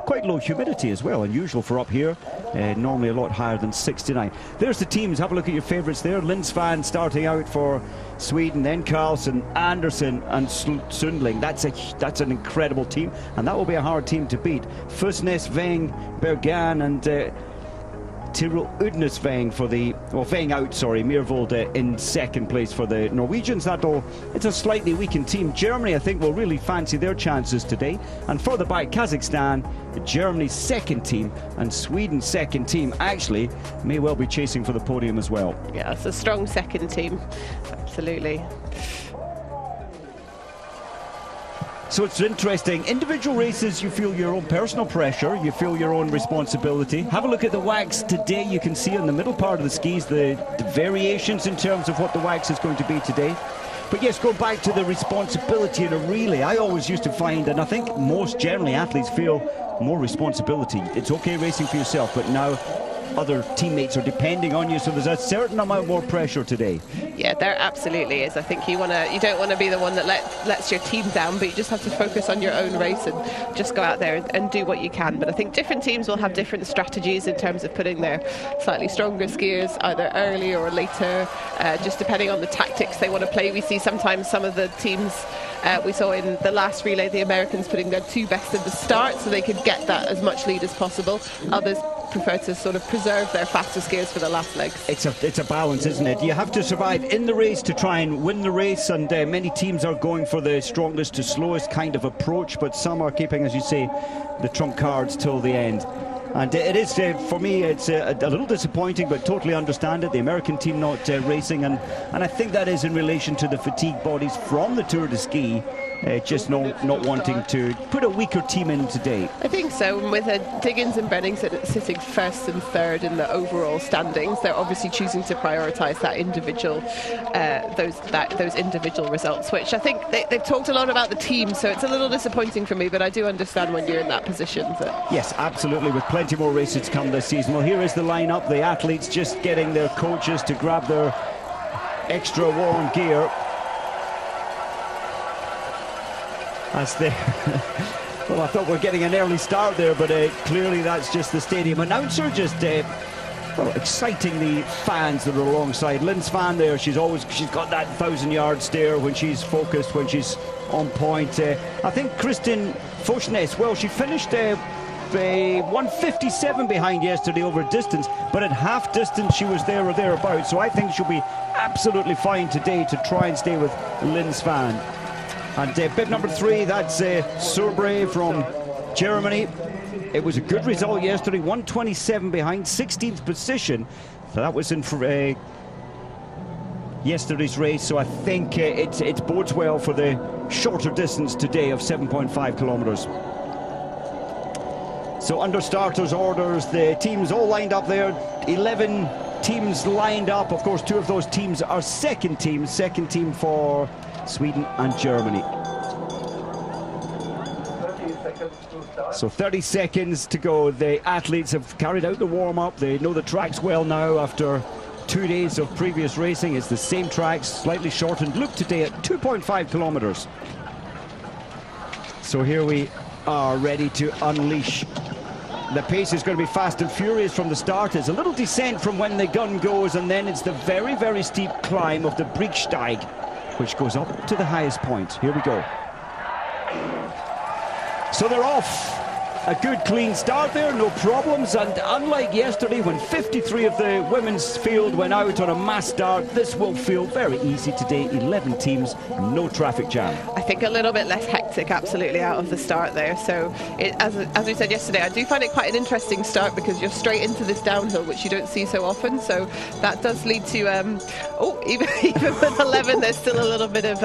quite low humidity as well, unusual for up here. Normally a lot higher than 69. There's the teams. Have a look at your favourites there. Lynn Svan starting out for Sweden, then Carlson, Anderson and Sundling. That's an incredible team, and that will be a hard team to beat. Fusnes, Weng, Bergan and Tyrrell Udnes Weng for the, well, Weng out, sorry, Meervold in second place for the Norwegians. It's a slightly weakened team. Germany, I think, will really fancy their chances today. And further back, Kazakhstan, Germany's second team, and Sweden's second team actually may well be chasing for the podium as well. Yeah, it's a strong second team, absolutely. So it's interesting. Individual races, you feel your own personal pressure, you feel your own responsibility. Have a look at the wax today. You can see on the middle part of the skis the variations in terms of what the wax is going to be today. But yes, go back to the responsibility in a relay. I always used to find, and I think most generally athletes feel more responsibility. It's okay racing for yourself, but now other teammates are depending on you, so there's a certain amount more pressure today. Yeah, there absolutely is. I think you don't want to be the one that lets your team down, but you just have to focus on your own race and just go out there and do what you can. But I think different teams will have different strategies in terms of putting their slightly stronger skiers either early or later, just depending on the tactics they want to play. We see sometimes some of the teams, we saw in the last relay, the Americans putting their two best at the start so they could get that as much lead as possible. Others prefer to sort of preserve their faster skiers for the last legs. It's a balance, isn't it? You have to survive in the race to try and win the race, and many teams are going for the strongest to slowest kind of approach, but some are keeping, as you say, the trump cards till the end. And it is, for me, it's a little disappointing, but totally understand it. The American team not racing, and I think that is in relation to the fatigue bodies from the Tour de Ski, just not wanting to put a weaker team in today. I think so. And with Diggins and Brenning sitting first and third in the overall standings, they're obviously choosing to prioritise that individual, those individual results, which I think they've talked a lot about the team, so it's a little disappointing for me, but I do understand when you're in that position. Yes, absolutely, with plenty more races to come this season. Well, here is the lineup. The athletes just getting their coaches to grab their extra warm gear as they well, I thought we're getting an early start there, but clearly that's just the stadium announcer just well, exciting the fans that are alongside. Lynn's fan there, she's got that 1,000-yard stare when she's focused, when she's on point. I think Kristin Fosnes, well, she finished 157 behind yesterday over distance, but at half distance she was there or thereabouts, so I think she'll be absolutely fine today to try and stay with Lynn Svan. And bib number 3, that's Surbre from Germany. It was a good result yesterday, 127 behind, 16th position. So that was in for yesterday's race, so I think it bodes well for the shorter distance today of 7.5 kilometers. So under starters orders, the teams all lined up there, 11 teams lined up. Of course, 2 of those teams are second team for Sweden and Germany. So 30 seconds to go. The athletes have carried out the warm-up. They know the tracks well now after 2 days of previous racing. It's the same tracks, slightly shortened. Look today at 2.5 kilometers. So here we are ready to unleash. The pace is going to be fast and furious from the start. It's a little descent from when the gun goes, and then it's the very, very steep climb of the Briegsteig, which goes up to the highest point. Here we go. So they're off. A good clean start there, no problems, and unlike yesterday when 53 of the women's field went out on a mass start, this will feel very easy today. 11 teams, no traffic jam. I think a little bit less hectic, absolutely, out of the start there. So as we said yesterday, I do find it quite an interesting start because you're straight into this downhill, which you don't see so often, so that does lead to even with 11 there's still a little bit of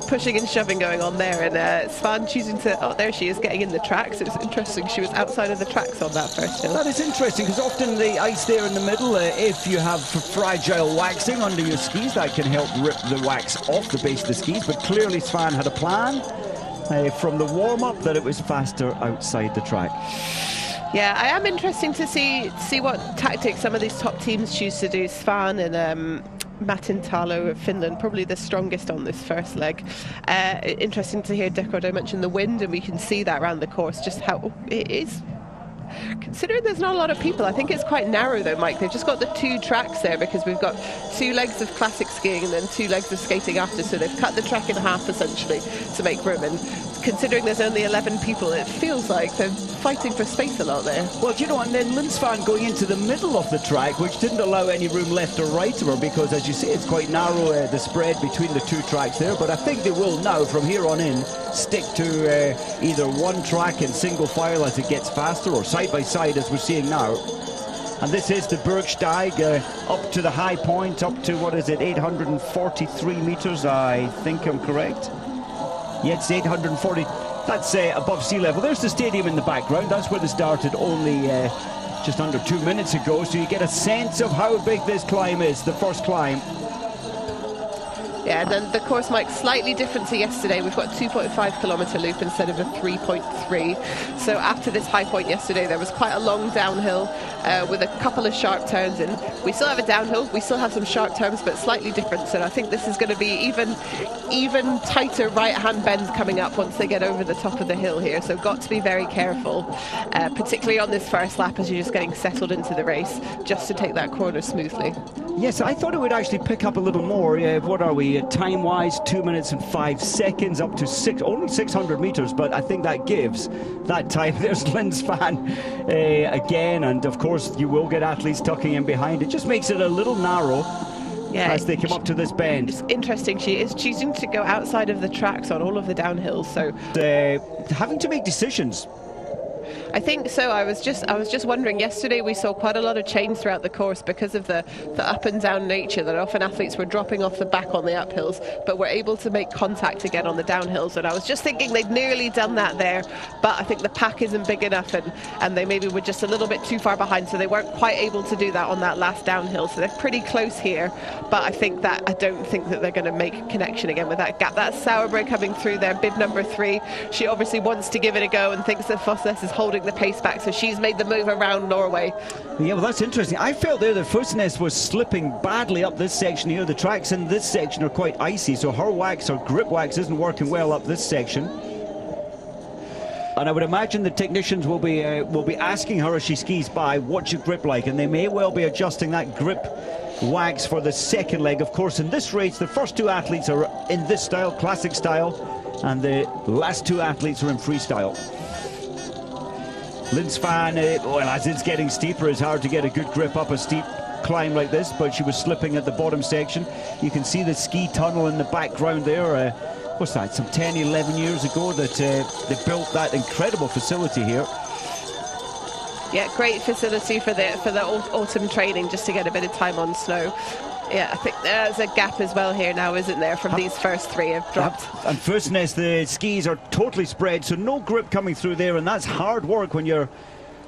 pushing and shoving going on there, and Svan choosing to, there she is getting in the tracks. It's interesting she was outside of the tracks on that first hill. That is interesting because often the ice there in the middle, if you have fragile waxing under your skis, that can help rip the wax off the base of the skis, but clearly Svan had a plan from the warm-up that it was faster outside the track. Yeah, I am interested to see what tactics some of these top teams choose to do. Svan and Matintalo of Finland, probably the strongest on this first leg. Interesting to hear Ricardo mention the wind, and we can see that around the course, just how it is. Considering there's not a lot of people, I think it's quite narrow though, Mike. They've just got the 2 tracks there because we've got 2 legs of classic skiing and then 2 legs of skating after, so they've cut the track in half essentially to make room. And considering there's only 11 people, it feels like they're fighting for space a lot there. Well, you know, and then Lindsvan going into the middle of the track, which didn't allow any room left or right of her, because as you say, it's quite narrow, the spread between the 2 tracks there. But I think they will now, from here on in, stick to either one track in single file as it gets faster, or side by side as we're seeing now. And this is the Bergsteig, up to the high point, up to, what is it, 843 meters, I think I'm correct. Yeah, it's 840. That's above sea level. There's the stadium in the background. That's where they started only just under 2 minutes ago. So you get a sense of how big this climb is, the first climb. Yeah, and then the course, Mike, slightly different to yesterday. We've got a 2.5 kilometre loop instead of a 3.3. So after this high point yesterday, there was quite a long downhill with a couple of sharp turns in. We still have a downhill, we still have some sharp turns, but slightly different. So I think this is going to be even tighter right-hand bends coming up once they get over the top of the hill here. So got to be very careful, particularly on this first lap as you're just getting settled into the race, just to take that corner smoothly. Yes, I thought it would actually pick up a little more. What are we, time-wise, 2 minutes and 5 seconds, up to only 600 meters, but I think that gives that time. There's Lindsvan again, and of course you will get athletes tucking in behind. It just makes it a little narrow. Yeah, as they come up to this bend. It's interesting, she is choosing to go outside of the tracks on all of the downhills, so having to make decisions. I think so. I was just wondering, yesterday we saw quite a lot of change throughout the course because of the up and down nature, that often athletes were dropping off the back on the uphills but were able to make contact again on the downhills, and I was just thinking they'd nearly done that there, but I think the pack isn't big enough, and they maybe were just a little bit too far behind, so they weren't quite able to do that on that last downhill. So they're pretty close here, but I don't think that they're going to make a connection again with that gap. That's Sauerbrei coming through there, bib number 3. She obviously wants to give it a go and thinks that Fossnes is holding the pace back, so she's made the move around Norway. Yeah, well, that's interesting. I felt there that Fossnes was slipping badly up this section here. The tracks in this section are quite icy, so her wax, or grip wax, isn't working well up this section. And I would imagine the technicians will be asking her as she skis by, what's your grip like? And they may well be adjusting that grip wax for the second leg. Of course, in this race, the first 2 athletes are in this style, classic style, and the last 2 athletes are in freestyle. Lindsvan, well, as it's getting steeper, it's hard to get a good grip up a steep climb like this, but she was slipping at the bottom section. You can see the ski tunnel in the background there. What's that, some 10, 11 years ago that they built that incredible facility here. Yeah, great facility for the autumn training, just to get a bit of time on snow. Yeah, I think there's a gap as well here now, isn't there, from these first 3 have dropped. And Fossnes, the skis are totally spread, so no grip coming through there, and that's hard work when you're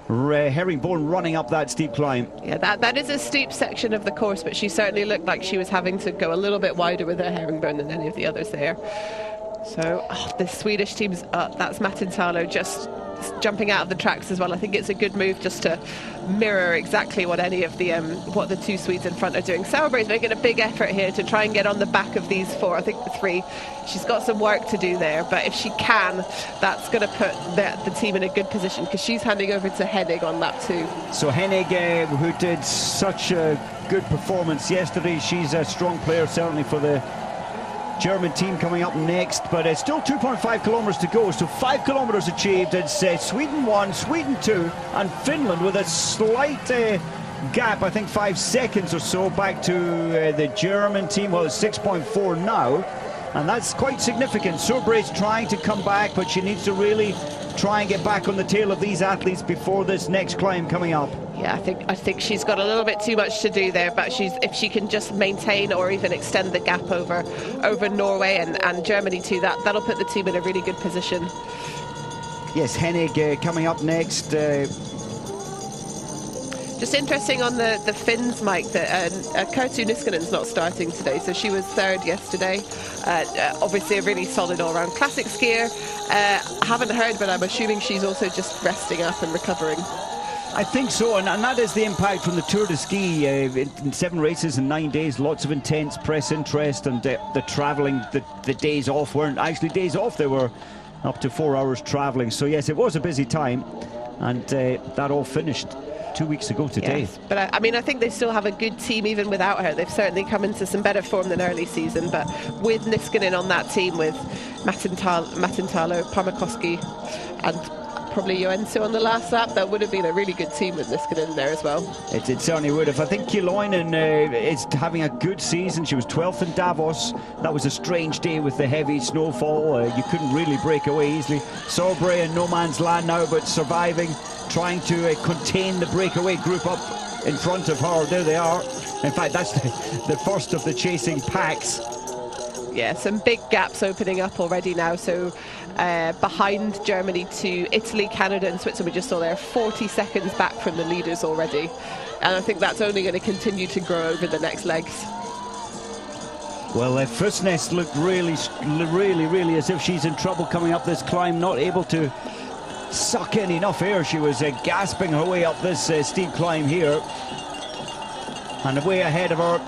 herringbone running up that steep climb. Yeah, that is a steep section of the course, but she certainly looked like she was having to go a little bit wider with her herringbone than any of the others there. So the Swedish team's up. That's Matintalo just jumping out of the tracks as well. I think it's a good move just to mirror exactly what any of the what the 2 Swedes in front are doing. Sauerbrei is making a big effort here to try and get on the back of these 4. I think the 3. She's got some work to do there, but if she can, that's going to put the team in a good position, because she's handing over to Hennig on lap 2. So Hennig, who did such a good performance yesterday, she's a strong player certainly for the German team coming up next, but it's still 2.5 kilometers to go, so 5 kilometers achieved. It's Sweden 1, Sweden 2, and Finland with a slight gap, I think 5 seconds or so, back to the German team. Well, it's 6.4 now, and that's quite significant. Sauerbrei trying to come back, but she needs to really try and get back on the tail of these athletes before this next climb coming up. Yeah, I think she's got a little bit too much to do there, but if she can just maintain or even extend the gap over Norway and Germany too, that'll put the team in a really good position. Yes, Hennig coming up next. Just interesting on the Finns, Mike, that Kerttu Niskanen's not starting today, so she was 3rd yesterday. Obviously a really solid all-round classic skier. Haven't heard, but I'm assuming she's also just resting up and recovering. I think so, and that is the impact from the Tour de Ski. In 7 races in 9 days, lots of intense press interest, and the travelling, the days off weren't actually days off, they were up to 4 hours travelling. So yes, it was a busy time, and that all finished 2 weeks ago today. Yes, but I mean, I think they still have a good team even without her. They've certainly come into some better form than early season, but with Niskanen on that team, with Matintalo, Parmakoski and probably Joensuu on the last lap, that would have been a really good team with Niskanen there as well. It certainly would have. I think Kiloinen is having a good season. She was 12th in Davos. That was a strange day with the heavy snowfall. You couldn't really break away easily. Saubre in no man's land now, but surviving, trying to contain the breakaway group up in front of her. There they are. In fact, that's the first of the chasing packs. Yeah, some big gaps opening up already now. So behind Germany to Italy, Canada and Switzerland, we just saw there 40 seconds back from the leaders already. And I think that's only going to continue to grow over the next legs. Well, Fussness looked really as if she's in trouble coming up this climb, not able to suck in enough air. She was gasping her way up this steep climb here. And way ahead of her,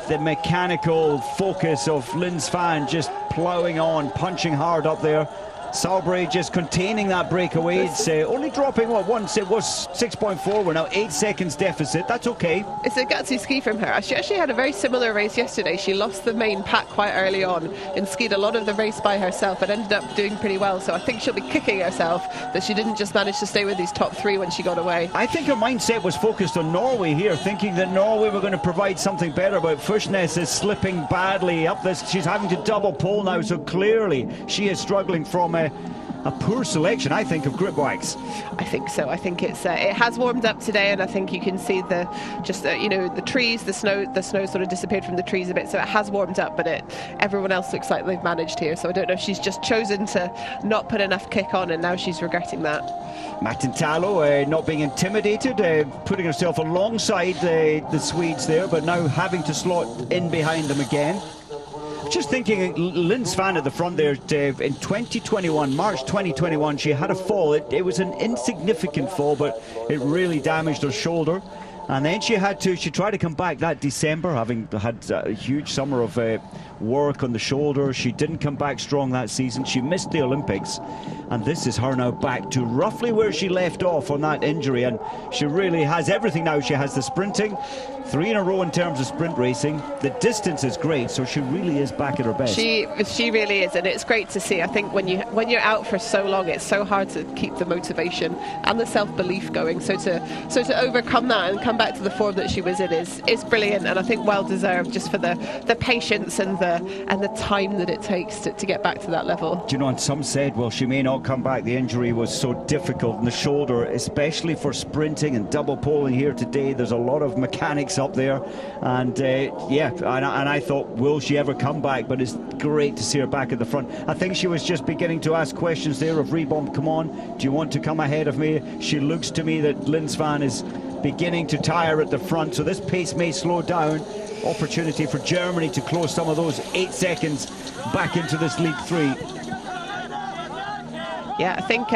the mechanical focus of Lynn Svan just ploughing on, punching hard up there. Saubre just containing that breakaway. It's only dropping, what, once it was 6.4. We're now 8 seconds deficit. That's okay. It's a gutsy ski from her. She actually had a very similar race yesterday. She lost the main pack quite early on and skied a lot of the race by herself, but ended up doing pretty well. So I think she'll be kicking herself that she didn't just manage to stay with these top 3 when she got away. I think her mindset was focused on Norway here, thinking that Norway were going to provide something better, but Fussness is slipping badly up this. She's having to double pole now, so clearly she is struggling from a poor selection, I think, of grip wax. I think so. I think it has warmed up today, and I think you can see the trees, the snow sort of disappeared from the trees a bit, so it has warmed up, but everyone else looks like they've managed here. So I don't know if she's just chosen to not put enough kick on, and now she's regretting that. Matintalo not being intimidated, putting herself alongside the Swedes there, but now having to slot in behind them again. Just thinking, Lynn Svan at the front there, in 2021, March 2021, she had a fall. It was an insignificant fall, but it really damaged her shoulder. And then she tried to come back that December, having had a huge summer of work on the shoulder. She didn't come back strong that season. She missed the Olympics. And this is her now back to roughly where she left off on that injury. And she really has everything now. She has the sprinting, 3 in a row in terms of sprint racing. The distance is great, so she really is back at her best. She really is, and it's great to see. I think when you're out for so long, it's so hard to keep the motivation and the self-belief going. So to overcome that and come back to the form that she was in is brilliant, and I think well deserved, just for the patience and the time that it takes to get back to that level. Do you know, and some said, well, she may not come back. The injury was so difficult in the shoulder, especially for sprinting and double poling here today. There's a lot of mechanics up there, and and I thought, will she ever come back? But it's great to see her back at the front. I think she was just beginning to ask questions there of Reboom, come on, do you want to come ahead of me? She looks to me that Lynn Svan is beginning to tire at the front, so this pace may slow down. Opportunity for Germany to close some of those 8 seconds back into this lead 3. Yeah, I think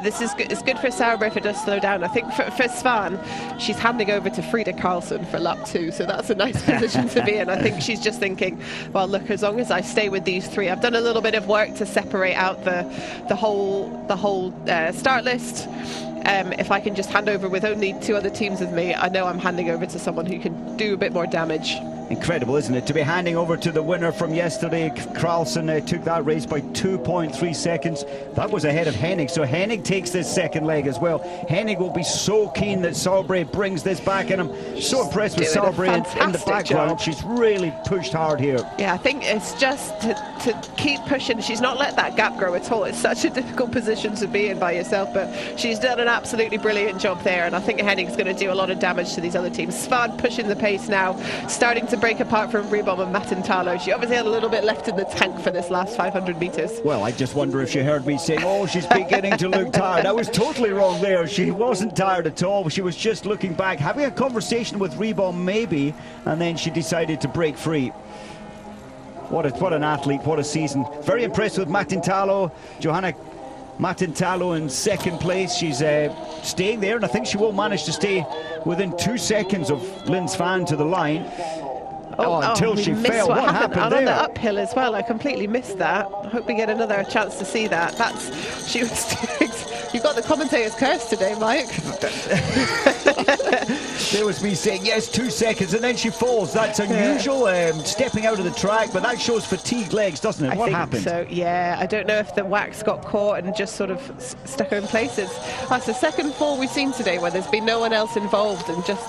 this is good. It's good for Sauber if it does slow down. I think for Svan, she's handing over to Frida Karlsson for lap 2, so that's a nice position to be in. I think she's just thinking, well, look, as long as I stay with these 3, I've done a little bit of work to separate out the whole start list. If I can just hand over with only 2 other teams with me, I know I'm handing over to someone who can do a bit more damage. Incredible, isn't it, to be handing over to the winner from yesterday. Karlsson took that race by 2.3 seconds. That was ahead of Hennig, so Hennig takes this second leg as well. Hennig will be so keen that Saubre brings this back, and I'm so impressed with Saubre in the background. She's really pushed hard here. Yeah, I think it's just to keep pushing. She's not let that gap grow at all. It's such a difficult position to be in by yourself, but she's done an absolutely brilliant job there, and I think Hennig's going to do a lot of damage to these other teams. Svan pushing the pace now, starting to break apart from Reboom and Matintalo. She obviously had a little bit left in the tank for this last 500 metres. Well, I just wonder if she heard me saying, oh, she's beginning to look tired. I was totally wrong there. She wasn't tired at all. She was just looking back, having a conversation with Reboom maybe, and then she decided to break free. What an athlete, what a season. Very impressed with Matintalo. Johanna Matintalo in second place. She's staying there, and I think she will manage to stay within 2 seconds of Lin's fan to the line. Until she fell. What happened there? On the uphill as well. I completely missed that. I hope we get another chance to see that. She was doing. You've got the commentator's curse today, Mike. There was me saying, yes, 2 seconds, and then she falls. That's unusual, stepping out of the track, but that shows fatigued legs, doesn't it? What happened? So, yeah, I don't know if the wax got caught and just sort of stuck her in place. That's the second fall we've seen today where there's been no one else involved and just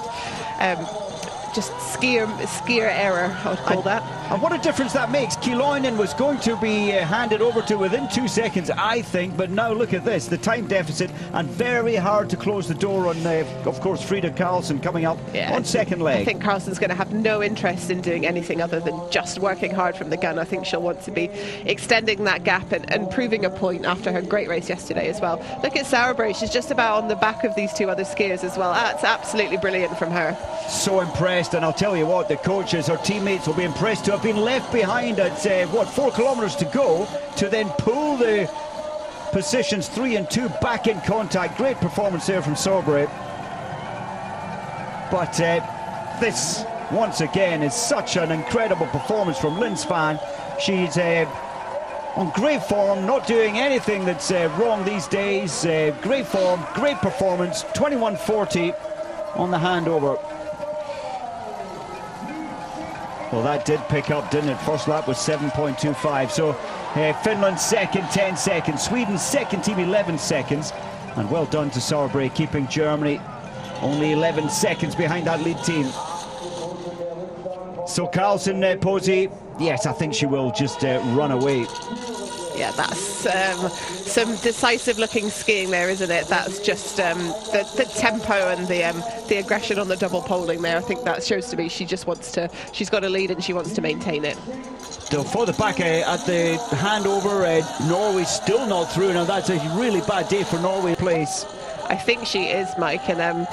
skier error, I would call that. And what a difference that makes. Kiloinen was going to be handed over to within 2 seconds, I think, but now look at this, the time deficit, and very hard to close the door on, of course, Frida Karlsson coming up on second leg. I think Karlsson's going to have no interest in doing anything other than just working hard from the gun. I think she'll want to be extending that gap and proving a point after her great race yesterday as well. Look at Sauerbrei, she's just about on the back of these two other skiers as well. That's absolutely brilliant from her. So impressed, and I'll tell you what, the coaches, her teammates will be impressed to have been left behind at 4 kilometers to go to then pull the positions 3 and 2 back in contact. Great performance there from Sauerbrei. But this once again is such an incredible performance from Lin's fan. She's on great form, not doing anything that's wrong these days. Great form, great performance. 21:40 on the handover. Well, that did pick up, didn't it? First lap was 7.25. So Finland second, 10 seconds. Sweden second team, 11 seconds. And well done to Sauerbrei, keeping Germany only 11 seconds behind that lead team. So Karlsson, Posey, yes, I think she will just run away. Yeah, that's some decisive-looking skiing there, isn't it? That's just the tempo and the aggression on the double poling there. I think that shows to me she just wants to. She's got a lead and she wants to maintain it. Still further back at the handover, Norway still not through. Now that's a really bad day for Norway place. I think she is, Mike, and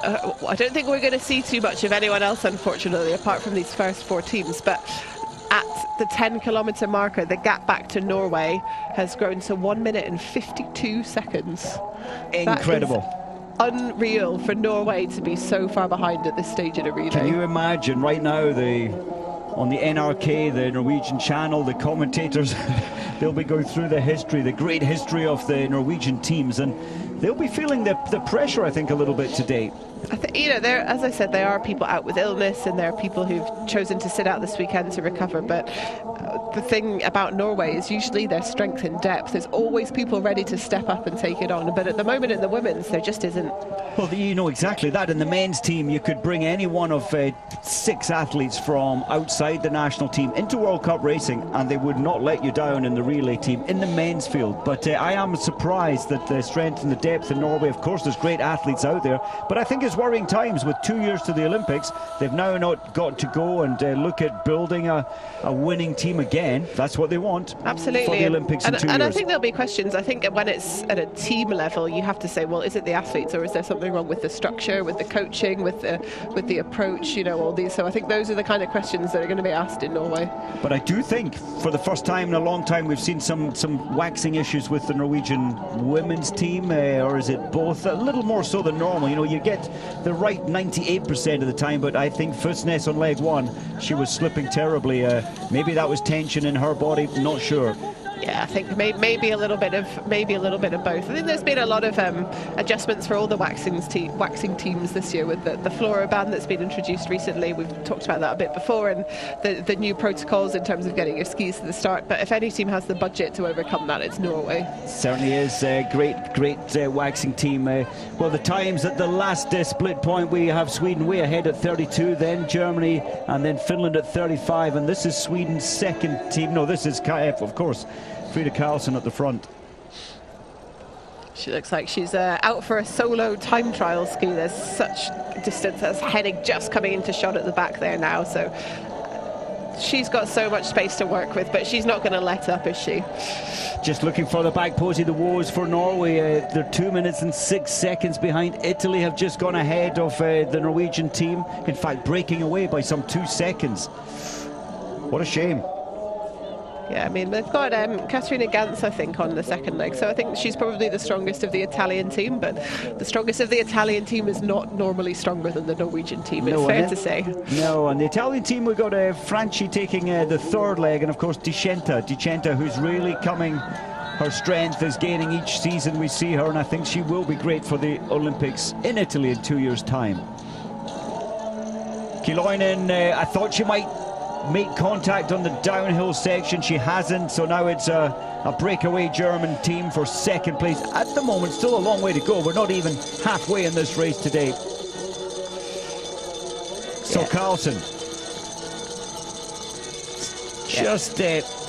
I don't think we're going to see too much of anyone else, unfortunately, apart from these first 4 teams. But at the 10-kilometer marker, the gap back to Norway has grown to 1 minute and 52 seconds. Incredible. Unreal for Norway to be so far behind at this stage in a relay. Can you imagine right now on the NRK, the Norwegian channel, the commentators, they'll be going through the great history of the Norwegian teams, and they'll be feeling the pressure, I think, a little bit today. I think, you know, as I said, there are people out with illness and there are people who've chosen to sit out this weekend to recover, but the thing about Norway is usually their strength in depth. There's always people ready to step up and take it on, but at the moment in the women's there just isn't. Well, you know exactly that. In the men's team, you could bring any one of 6 athletes from outside the national team into World Cup racing and they would not let you down in the relay team in the men's field. But I am surprised that the strength and the depth in Norway, of course there's great athletes out there, but I think it's worrying times with 2 years to the Olympics. They've now not got to go and look at building a winning team again. That's what they want. Absolutely. For the Olympics in 2 years. And I think there'll be questions. I think when it's at a team level, you have to say, well, is it the athletes or is there something wrong with the structure, with the coaching, with the approach, you know, all these. So I think those are the kind of questions that are going to be asked in Norway. But I do think for the first time in a long time we've seen some waxing issues with the Norwegian women's team, or is it both? A little more so than normal. You know, you get the right 98% of the time, but I think Fusnes on leg 1, she was slipping terribly. Maybe that was tension in her body, not sure. Yeah, I think maybe a little bit of both. I think there's been a lot of adjustments for all the waxing teams this year with the fluoro ban that's been introduced recently. We've talked about that a bit before, and the new protocols in terms of getting your skis to the start. But if any team has the budget to overcome that, it's Norway. Certainly is a great waxing team. Well, the times at the last split point, we have Sweden way ahead at 32, then Germany, and then Finland at 35. And this is Sweden's second team. No, this is KF, of course. Frida Karlsson at the front. She looks like she's out for a solo time trial ski. There's such distance. That's Hennig just coming into shot at the back there now. So she's got so much space to work with, but she's not going to let up, is she? Just looking for the back, Posey, the woes for Norway. They're 2 minutes and 6 seconds behind. Italy have just gone ahead of the Norwegian team. In fact, breaking away by some 2 seconds. What a shame. Yeah, I mean, they've got Katarina Gantz, I think, on the second leg. So I think she's probably the strongest of the Italian team, but the strongest of the Italian team is not normally stronger than the Norwegian team. It's fair to say. No, and the Italian team, we've got Franchi taking the third leg, and of course Dicenta, who's really coming. Her strength is gaining each season we see her, and I think she will be great for the Olympics in Italy in 2 years' time. Kiloinen, I thought she might make contact on the downhill section. She hasn't, so now it's a breakaway German team for second place. At the moment, still a long way to go. We're not even halfway in this race today. So Carlsen just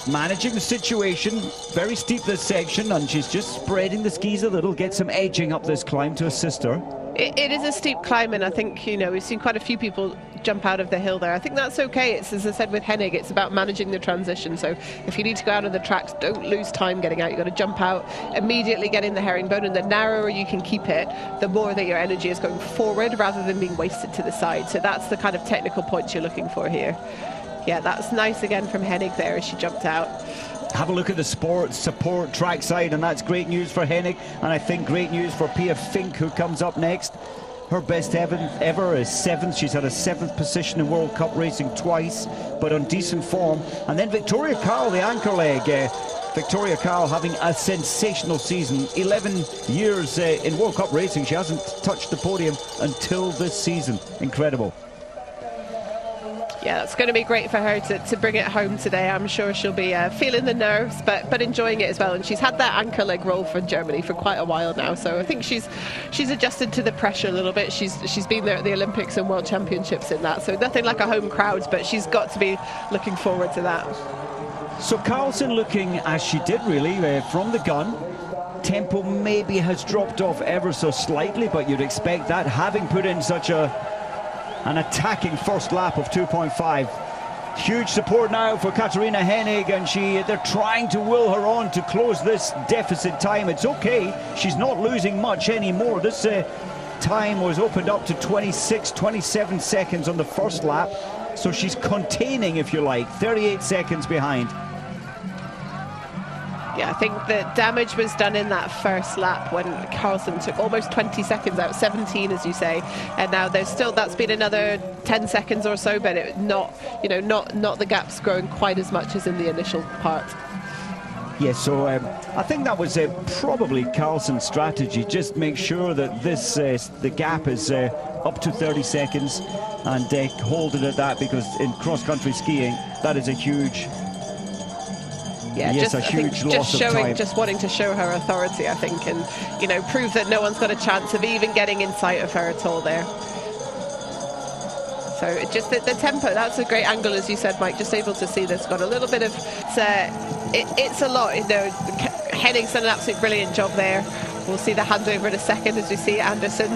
managing the situation. Very steep this section, and she's just spreading the skis a little, get some edging up this climb to assist her. It is a steep climb, and I think, you know, we've seen quite a few people jump out of the hill there. I think that's okay. It's, as I said with Hennig, it's about managing the transition. So if you need to go out on the tracks, don't lose time getting out. You've got to jump out, immediately get in the herringbone, and the narrower you can keep it, the more that your energy is going forward rather than being wasted to the side. So that's the kind of technical points you're looking for here. Yeah, that's nice again from Hennig there as she jumped out. Have a look at the support trackside, and that's great news for Hennig, and I think great news for Pia Fink, who comes up next. Her best ever is 7th. She's had a 7th position in World Cup racing twice, but on decent form. And then Victoria Karl, the anchor leg. Victoria Karl having a sensational season. 11 years in World Cup racing. She hasn't touched the podium until this season. Incredible. Yeah, it's going to be great for her to bring it home today. I'm sure she'll be feeling the nerves, but enjoying it as well. And she's had that anchor leg role for Germany for quite a while now, so I think she's adjusted to the pressure a little bit. She's been there at the Olympics and World Championships in that, so nothing like a home crowd, but she's got to be looking forward to that. So Carlsen looking as she did really from the gun. Tempo maybe has dropped off ever so slightly, but you'd expect that, having put in such an attacking first lap of 2.5. Huge support now for Katarina Hennig, and they're trying to will her on to close this deficit time. It's okay, she's not losing much anymore. This time was opened up to 27 seconds on the first lap, so she's containing, if you like, 38 seconds behind. Yeah, I think the damage was done in that first lap when Carlsen took almost 20 seconds out, 17 as you say, and now there's still, that's been another 10 seconds or so, but not the gaps growing quite as much as in the initial part. Yes, so I think that was probably Carlsen's strategy. Just make sure that this the gap is up to 30 seconds and hold it at that, because in cross-country skiing that is a huge. Yeah, yes, a huge loss of time. Just wanting to show her authority, I think, and, you know, prove that no one's got a chance of even getting in sight of her at all there. So just the tempo, that's a great angle, as you said, Mike, just able to see this. Got a little bit of, it's a lot, you know. Hennig's done an absolutely brilliant job there. We'll see the handover in a second as we see Anderson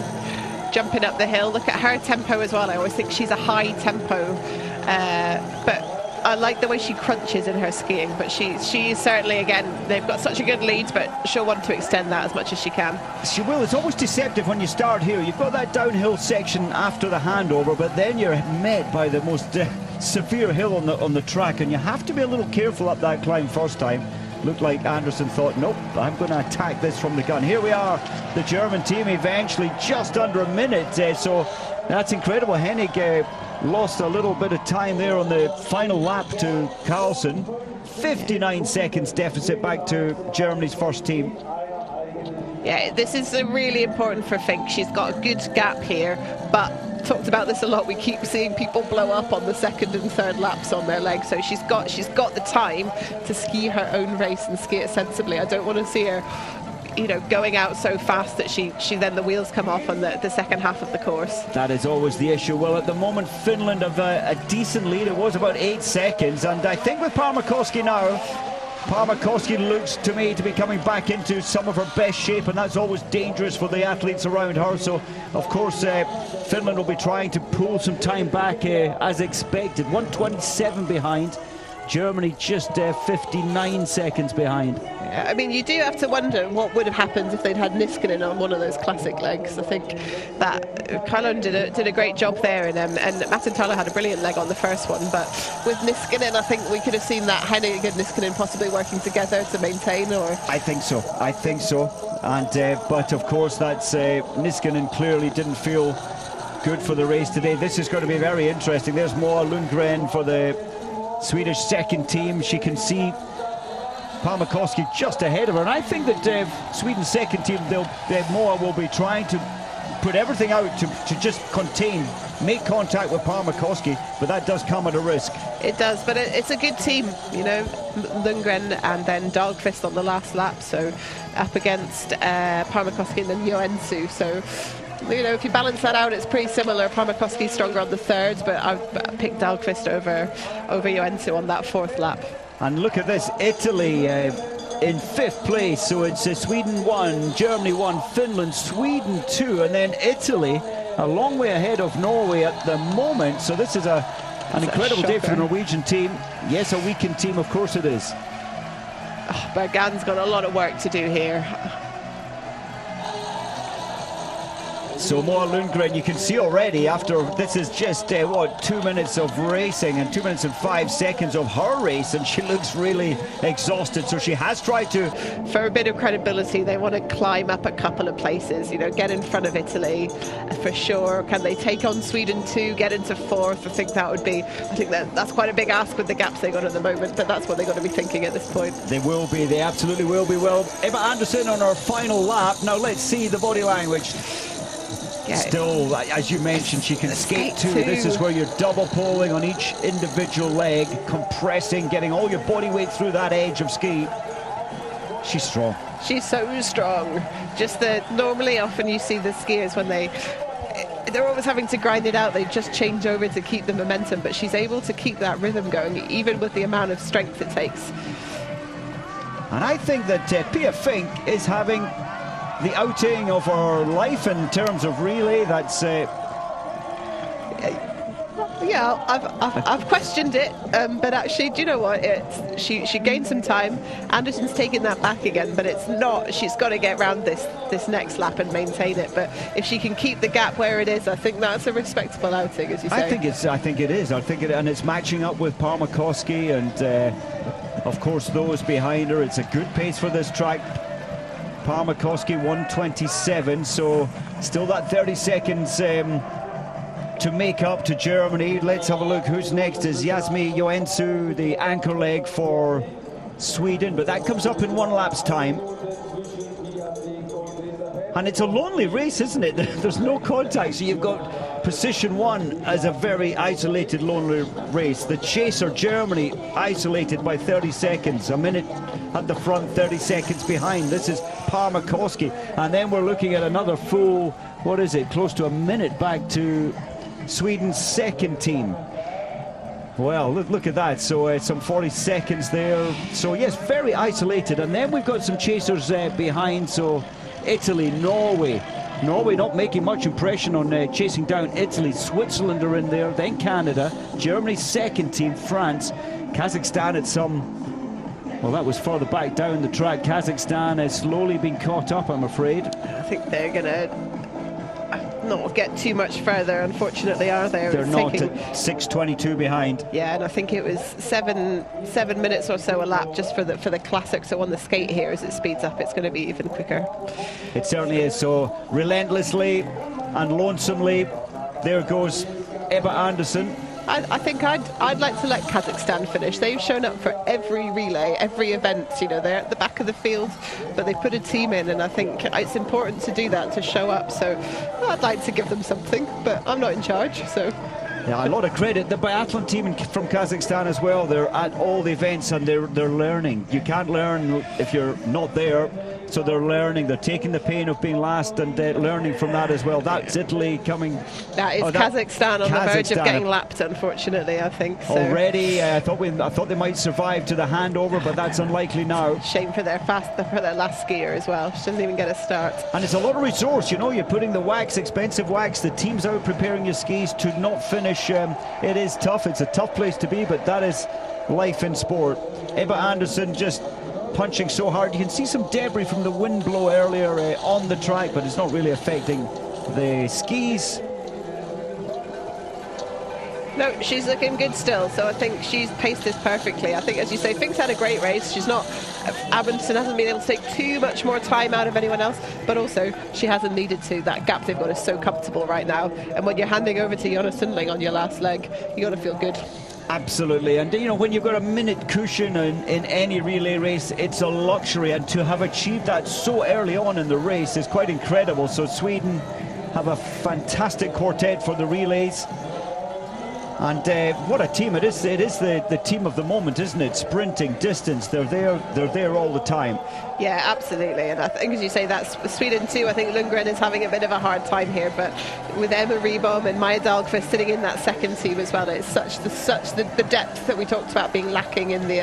jumping up the hill. Look at her tempo as well. I always think she's a high tempo, but I like the way she crunches in her skiing, but she certainly, again, they've got such a good lead, but she'll want to extend that as much as she can. She will. It's always deceptive when you start here. You've got that downhill section after the handover, but then you're met by the most severe hill on the track, and you have to be a little careful up that climb first time. Looked like Anderson thought, nope, I'm going to attack this from the gun. Here we are, the German team eventually just under a minute, so that's incredible. Hennig lost a little bit of time there on the final lap to Carlsen. 59 seconds deficit back to Germany's first team. Yeah, this is really important for Fink. She's got a good gap here, but talked about this a lot. We keep seeing people blow up on the second and third laps on their legs, so she's got the time to ski her own race and ski it sensibly. I don't want to see her, you know, going out so fast that she then the wheels come off on the second half of the course. That is always the issue. Well, at the moment Finland have a decent lead. It was about 8 seconds, and I think with Parmakoski now, Parmakoski looks to me to be coming back into some of her best shape, and that's always dangerous for the athletes around her. So of course Finland will be trying to pull some time back as expected. 1:27 behind. Germany just 59 seconds behind. Yeah, I mean, you do have to wonder what would have happened if they'd had Niskanen on one of those classic legs. I think that Karlon did a great job there, and Mattintalo had a brilliant leg on the first one. But with Niskanen, I think we could have seen that Hennig and Niskanen possibly working together to maintain. Or I think so. And but of course, that's Niskanen clearly didn't feel good for the race today. This is going to be very interesting. There's Moa Lundgren for the Swedish second team. She can see Palmakoski just ahead of her, and I think that Sweden's second team, Moa will be trying to put everything out to just contain, make contact with Palmakoski, but that does come at a risk. It does, but it's a good team, you know, Lundgren and then Dahlqvist on the last lap, so up against Palmakoski and then Joensuu, so you know, if you balance that out, it's pretty similar. Palmakoski's stronger on the third, but I've picked Dahlqvist over Joensuu on that fourth lap. And look at this, Italy in fifth place, so it's Sweden 1, Germany 1, Finland, Sweden 2, and then Italy a long way ahead of Norway at the moment. So this is an incredible day for the Norwegian team. Yes, a weakened team, of course it is. Oh, Bergan's got a lot of work to do here. So Moa Lundgren, you can see already after this is just what, 2 minutes of racing and 2 minutes and 5 seconds of her race, and she looks really exhausted. So she has tried to, for a bit of credibility, they want to climb up a couple of places, you know, get in front of Italy for sure. Can they take on Sweden too, get into fourth? I think that's quite a big ask with the gaps they got at the moment, but that's what they've got to be thinking at this point. They will be, they absolutely will be. Well, Ebba Andersson on her final lap. Now let's see the body language. Yeah. Still, as you mentioned, she can skate too. This is where you're double poling on each individual leg, compressing, getting all your body weight through that edge of ski. She's strong. She's so strong. Just that normally often you see the skiers when they're always having to grind it out, they just change over to keep the momentum, but she's able to keep that rhythm going even with the amount of strength it takes. And I think that Pia Fink is having the outing of her life in terms of relay. That's yeah, I've questioned it, but actually, do you know what? She gained some time. Anderson's taking that back again, but it's not. She's got to get around this next lap and maintain it. But if she can keep the gap where it is, I think that's a respectable outing, as you say. I think it is. And it's matching up with Palmakoski and of course those behind her. It's a good pace for this track. Palmakoski 1:27, so still that 30 seconds to make up to Germany. Let's have a look who's next. Is Jasmine Joensuu, the anchor leg for Sweden, but that comes up in 1 lap's time. And it's a lonely race, isn't it? There's no contact, so you've got position 1 as a very isolated, lonely race. The chaser, Germany, isolated by 30 seconds, a minute at the front, 30 seconds behind. This is Palmakoski, and then we're looking at another full, what is it, close to a minute back to Sweden's second team. Well, look at that. So some 40 seconds there. So yes, very isolated. And then we've got some chasers behind. So Italy, Norway not making much impression on chasing down Italy. Switzerland are in there, then Canada, Germany's second team, France, Kazakhstan at some, well, that was further back down the track. Kazakhstan has slowly been caught up, I'm afraid. I think they're going to not get too much further, unfortunately, are they? They're not at 6:22 behind. Yeah, and I think it was seven minutes or so a lap just for the classic. So on the skate here, as it speeds up, it's going to be even quicker. It certainly is. So relentlessly and lonesomely, there goes Ebba Andersson. I think I'd like to let Kazakhstan finish. They've shown up for every relay, every event. You know, they're at the back of the field, but they put a team in, and I think it's important to do that, to show up. So I'd like to give them something, but I'm not in charge, so. Yeah, a lot of credit. The biathlon team from Kazakhstan as well. They're at all the events and they're learning. You can't learn if you're not there. So they're learning. They're taking the pain of being last and learning from that as well. That's Italy coming. That is Kazakhstan on the verge of getting lapped, unfortunately, I think. So. Already, I thought they might survive to the handover, but that's unlikely now. Shame for their last skier as well. She doesn't even get a start. And it's a lot of resource, you know. You're putting the wax, expensive wax. The team's out preparing your skis to not finish. It is tough. It's a tough place to be, but that is life in sport. Ebba Andersson just punching so hard. You can see some debris from the wind blow earlier on the track, but it's not really affecting the skis. No, she's looking good still, so I think she's paced this perfectly. I think, as you say, Fink's had a great race. She's not, Amundsen hasn't been able to take too much more time out of anyone else, but also she hasn't needed to. That gap they've got is so comfortable right now, and when you're handing over to Jonas Sundling on your last leg, you got to feel good. Absolutely, and you know, when you've got a minute cushion in any relay race, it's a luxury, and to have achieved that so early on in the race is quite incredible. So Sweden have a fantastic quartet for the relays. And what a team it is. It is the team of the moment, isn't it? Sprinting, distance, they're there all the time. Yeah, absolutely. And I think, as you say, that's Sweden too. I think Lundgren is having a bit of a hard time here, but with Emma Ribom and Maja Dahlqvist sitting in that second team as well, it's such the depth that we talked about being lacking in the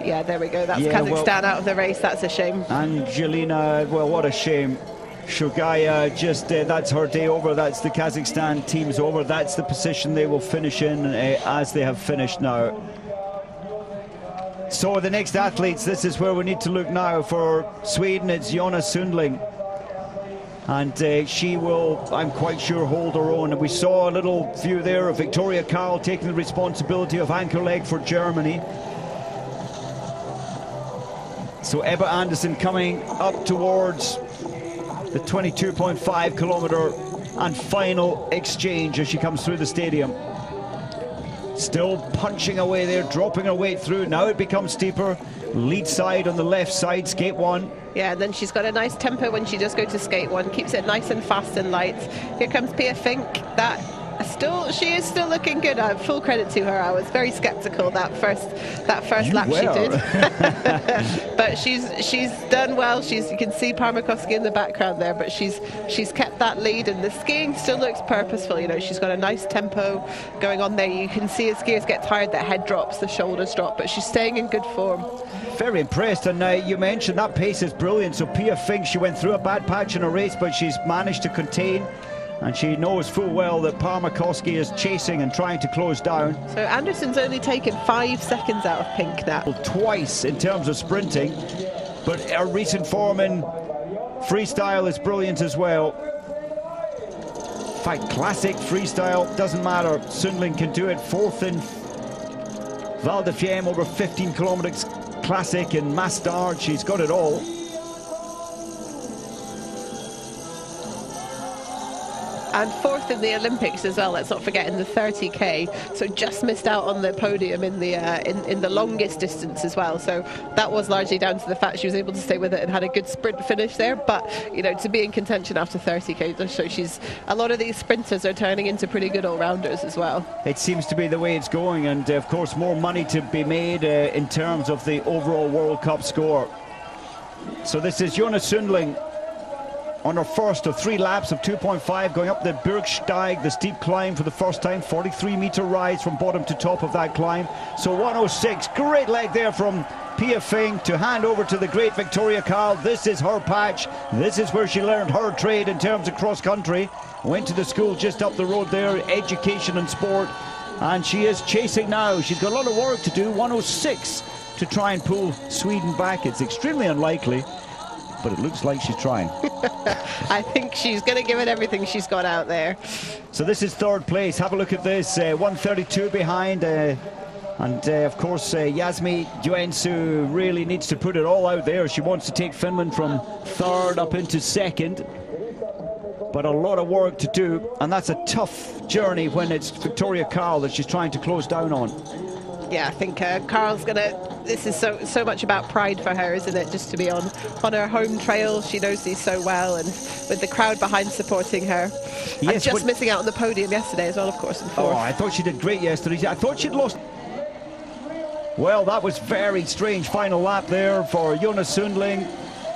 yeah, there we go. That's Kazakhstan out of the race. That's a shame. Angelina, well, what a shame. Shugaya, just that's her day over. That's the Kazakhstan team's over. That's the position they will finish in as they have finished now. So the next athletes, this is where we need to look now. For Sweden, it's Jonas Sundling, and she will, I'm quite sure, hold her own. And we saw a little view there of Victoria Karl taking the responsibility of anchor leg for Germany. So Ebba Andersson coming up towards the 22.5 kilometer and final exchange as she comes through the stadium. Still punching away there, dropping her weight through. Now it becomes steeper. Lead side on the left side, skate one. Yeah, and then she's got a nice tempo when she does go to skate one. Keeps it nice and fast and light. Here comes Pia Fink. She is still looking good. Full credit to her. I was very skeptical that first lap she did, but she's done well. You can see Parmakoski in the background there, but she's kept that lead, and the skiing still looks purposeful. You know, she's got a nice tempo going on there. You can see as skiers get tired, the head drops, the shoulders drop, but she's staying in good form. Very impressed, and you mentioned that pace is brilliant. So Pia Fink, she went through a bad patch in her race, but she's managed to contain. And she knows full well that Parmakoski is chasing and trying to close down. So Andersson's only taken 5 seconds out of Pink now. Twice in terms of sprinting, but her recent form in freestyle is brilliant as well. In fact, classic freestyle, doesn't matter. Sundling can do it. Fourth in Val di Fiemme over 15 kilometers classic, and Mastard, she's got it all. And fourth in the Olympics as well. Let's not forget, in the 30k. So just missed out on the podium in the longest distance as well. So that was largely down to the fact she was able to stay with it and had a good sprint finish there. But you know, to be in contention after 30k, so a lot of these sprinters are turning into pretty good all-rounders as well. It seems to be the way it's going, and of course more money to be made in terms of the overall World Cup score. So this is Jonas Sundling on her first of 3 laps of 2.5, going up the Bergsteig, the steep climb for the first time. 43-meter rise from bottom to top of that climb. So 106, great leg there from Pia Fink to hand over to the great Victoria Karl. This is her patch. This is where she learned her trade in terms of cross-country. Went to the school just up the road there, education and sport. And she is chasing now. She's got a lot of work to do. 106 to try and pull Sweden back. It's extremely unlikely, but it looks like she's trying. I think she's going to give it everything she's got out there. So this is third place. Have a look at this. 132 behind. And of course, Jasmi Joensuu really needs to put it all out there. She wants to take Finland from third up into second. But a lot of work to do. And that's a tough journey when it's Victoria Karl that she's trying to close down on. Yeah, I think Karl's going to... This is so much about pride for her, isn't it? Just to be on her home trail. She knows these so well, and with the crowd behind supporting her. Yes, and just missing out on the podium yesterday as well, of course, in fourth. Oh, I thought she did great yesterday. I thought she'd lost. Well, that was very strange final lap there for Jonas Sundling.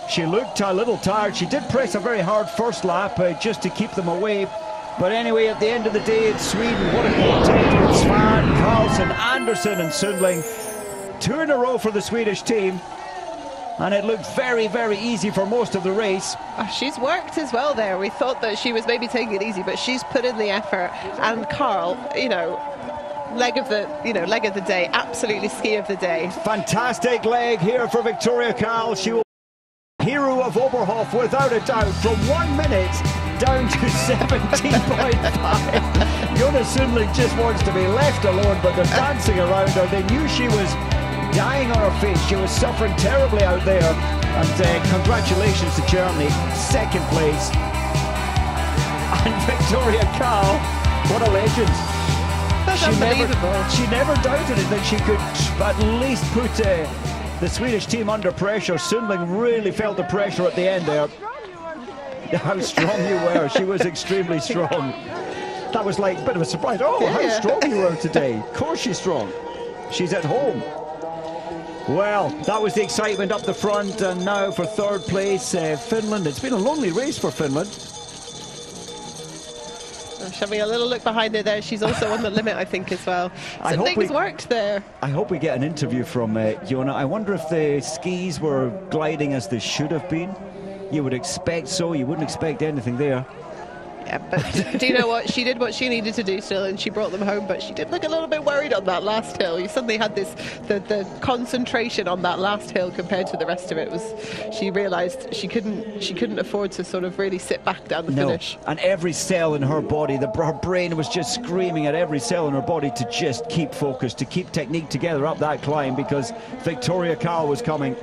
She looked a little tired. She did press a very hard first lap just to keep them away. But anyway, at the end of the day, it's Sweden. What a quartet. It's Svahn, Carlson, Andersson and Sundling. 2 in a row for the Swedish team. And it looked very, very easy for most of the race. Oh, she's worked as well there. We thought that she was maybe taking it easy, but she's put in the effort. And Karl, you know, leg of the day, absolutely ski of the day. Fantastic leg here for Victoria Karl. She will be the hero of Oberhöf without a doubt, from 1 minute down to 17.5. Jonas Sundling just wants to be left alone, but they're dancing around her. They knew she was dying on her face. She was suffering terribly out there. And congratulations to Germany, second place. And Victoria Karl, what a legend. That's unbelievable. She never doubted it that she could at least put the Swedish team under pressure. Sundling really felt the pressure at the end there. How strong you were. She was extremely strong. That was like a bit of a surprise. Oh, yeah. How strong you were today. Of course she's strong. She's at home. Well, that was the excitement up the front, and now for third place, Finland. It's been a lonely race for Finland. Having a little look behind her there. She's also on the limit, I think, as well. So things worked there. I hope we get an interview from Jona. I wonder if the skis were gliding as they should have been. You would expect so. You wouldn't expect anything there. Yeah, but do you know what? She did what she needed to do still, and she brought them home. But she did look a little bit worried on that last hill. You suddenly had the concentration on that last hill compared to the rest of it. She realised she couldn't afford to sort of really sit back down the finish. And every cell in her body, her brain was just screaming at every cell in her body to just keep focused, to keep technique together up that climb, because Victoria Karl was coming.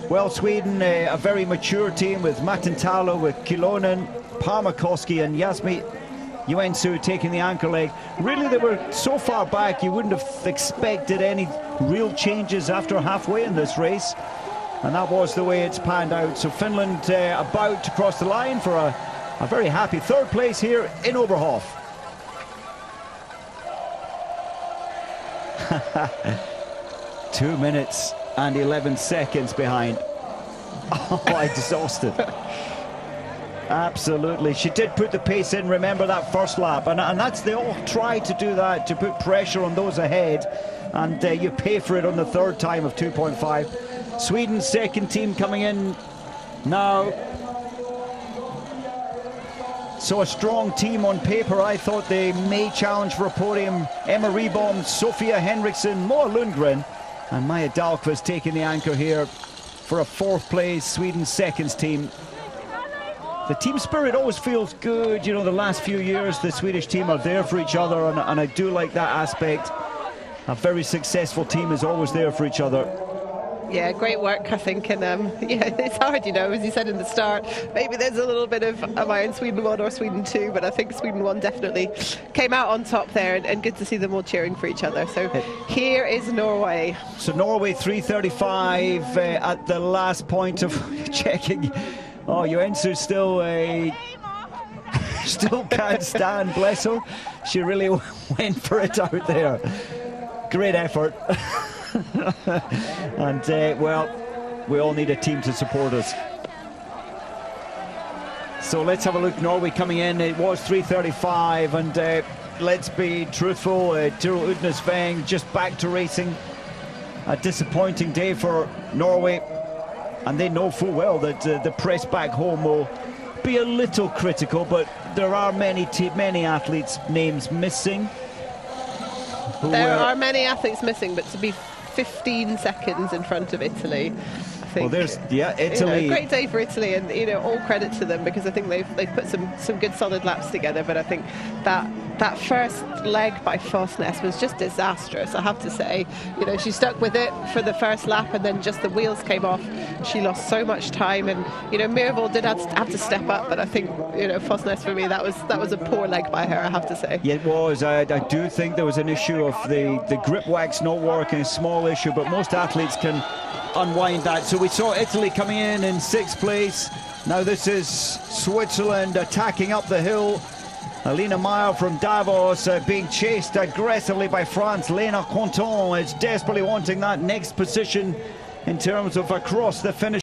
Well, Sweden, a very mature team with Matintalo, with Kilonen, Parmakoski and Jasmi Joensuu taking the anchor leg. Really, they were so far back you wouldn't have expected any real changes after halfway in this race, and that was the way it's panned out. So Finland about to cross the line for a very happy third place here in Oberhöf. 2 minutes and 11 seconds behind. Oh, exhausted. Absolutely. She did put the pace in, remember that first lap, and that's, they all try to do that, to put pressure on those ahead, and you pay for it on the third time of 2.5. Sweden's second team coming in now. So a strong team on paper. I thought they may challenge for a podium. Emma Ribom, Sofia Henriksson, Moa Lundgren, and Maja Dahlqvist taking the anchor here for a fourth place. Sweden's seconds team. The team spirit always feels good. You know, the last few years, the Swedish team are there for each other, and I do like that aspect. A very successful team is always there for each other. Yeah, great work, I think, and yeah, it's hard, you know, as you said in the start, maybe there's a little bit of, am I in Sweden 1 or Sweden 2, but I think Sweden 1 definitely came out on top there, and good to see them all cheering for each other. So here is Norway. So Norway 3:35 at the last point of checking. Oh, Joensuu still can't stand, bless her. She really went for it out there. Great effort. And, well, we all need a team to support us. So let's have a look. Norway coming in. It was 3:35, and let's be truthful. Tiro Udnesvang just back to racing. A disappointing day for Norway. And they know full well that the press back home will be a little critical, but there are many athletes' names missing. There are many athletes missing, but to be 15 seconds in front of Italy, I think. Well, there's Italy. You know, great day for Italy, and you know, all credit to them, because I think they've put some good solid laps together. But I think that first leg by Fosnes was just disastrous, I have to say. You know, she stuck with it for the first lap, and then just the wheels came off. She lost so much time, and you know, Myhrvold did have to step up, but I think, you know, Fosnes, for me, that was a poor leg by her, I have to say. Yeah, it was. I do think there was an issue of the grip wax not working, a small issue, but most athletes can unwind that. So we saw Italy coming in sixth place. Now this is Switzerland attacking up the hill. Alina Meyer from Davos being chased aggressively by France. Lena Conton is desperately wanting that next position in terms of across the finish.